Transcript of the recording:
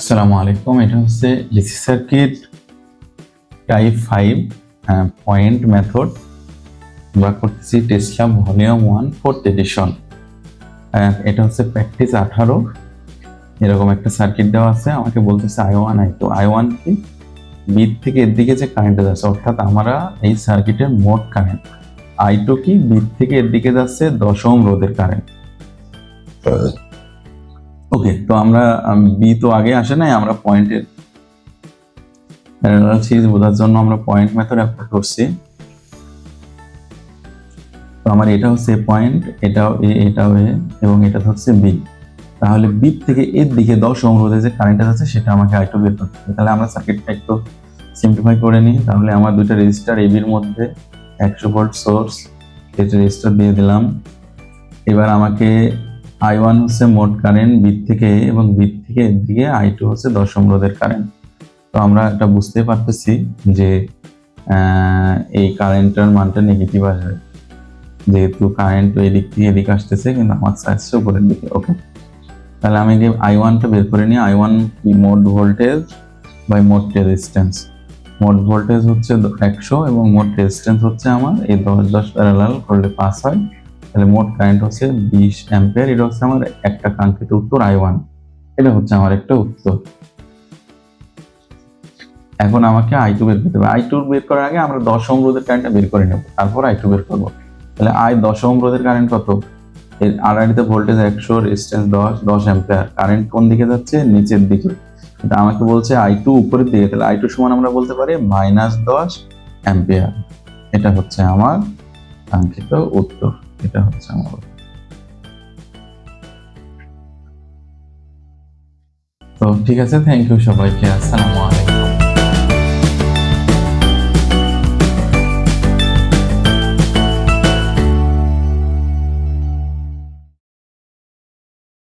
আসসালামু আলাইকুম। এটা হচ্ছে DC circuit type 5 point method. আমরা করতেছি টেসলা ভলিউম 1 4th এডিশন। এটা হচ্ছে প্র্যাকটিস 18। এরকম একটা সার্কিট দেওয়া আছে, আমাকে বলতেছে I1 I2। I1 কি? বিট থেকে এর দিকে যে কারেন্ট যাচ্ছে, অর্থাৎ আমরা এই সার্কিটের মোট কারেন্ট। I2 কি? বিট থেকে এর দিকে যাচ্ছে 10 ওহম রোধের কারেন্ট। ওকে, তো আমরা বি তো আগে আসে নাই, আমরা পয়েন্টের প্যারালাল সিরিজ বোঝার জন্য আমরা পয়েন্ট মেথড অ্যাপ্লাই করছি। তো আমার এটা হচ্ছে পয়েন্ট, এটাও এ, এটাও এ, এবং এটা হচ্ছে বি। তাহলে বি থেকে এর দিকে 10 ওহম রোধে যে কারেন্টটা যাচ্ছে সেটা আমাকে I2 বের করতে হবে। তাহলে আমরা সার্কিটটা একটু সিম্পলিফাই করে নিই। তাহলে আমার দুইটা রেজিস্টার এবির মধ্যে 100 ভোল্ট সোর্স, এটা রেজিস্টার দিয়ে দিলাম। এবার আমাকে I1 হচ্ছে মোট কারেন্ট বি থেকে, এবং বি থেকে এর দিকে I2 হচ্ছে 10 ওহম রোধের কারেন্ট। তো আমরা এটা বুঝতে পারতেছি যে এই কারেন্টের মানটা নেগেটিভ আসবে, যেহেতু কারেন্ট এদিক থেকে এদিকে আসতেছে, কিন্তু আমার আসছে উপরের দিকে। ওকে, তাহলে আমি যে I1টা বের করে নিই। I1 কি? মোট ভোল্টেজ বাই মোট রেজিস্ট্যান্স। মোট ভোল্টেজ হচ্ছে 100 এবং মোট রেজিস্ট্যান্স হচ্ছে আমার এই 10 প্যারালাল করলে 5 হয়। তাহলে মোট কারেন্ট হচ্ছে 20 অ্যাম্পিয়ার। এটা হচ্ছে আমার একটা কাঙ্ক্ষিত উত্তর I1। এটা হচ্ছে আমার একটা উত্তর। এখন আমাকে I2 বের করতে হবে। I2 বের করার আগে আমরা 10 ওহম রোধের কারেন্টটা বের করে নেব, তারপর I2 বের করব। তাহলে 10 ওহম রোধের কারেন্ট কত? এর আড়াআড়িতে ভোল্টেজ 100, রেজিস্ট্যান্স 10 অ্যাম্পিয়ার। কারেন্ট কোন দিকে যাচ্ছে? নিচের দিকে। এটা আমাকে বলছে I2 উপরের দিকে, তাহলে I2 সমান আমরা বলতে পারি -10 অ্যাম্পিয়ার। এটা হচ্ছে আমার কাঙ্ক্ষিত উত্তর। এটা হচ্ছে আমার উত্তর। তো ঠিক আছে, থ্যাংক ইউ সবাইকে। আসসালামু আলাইকুম।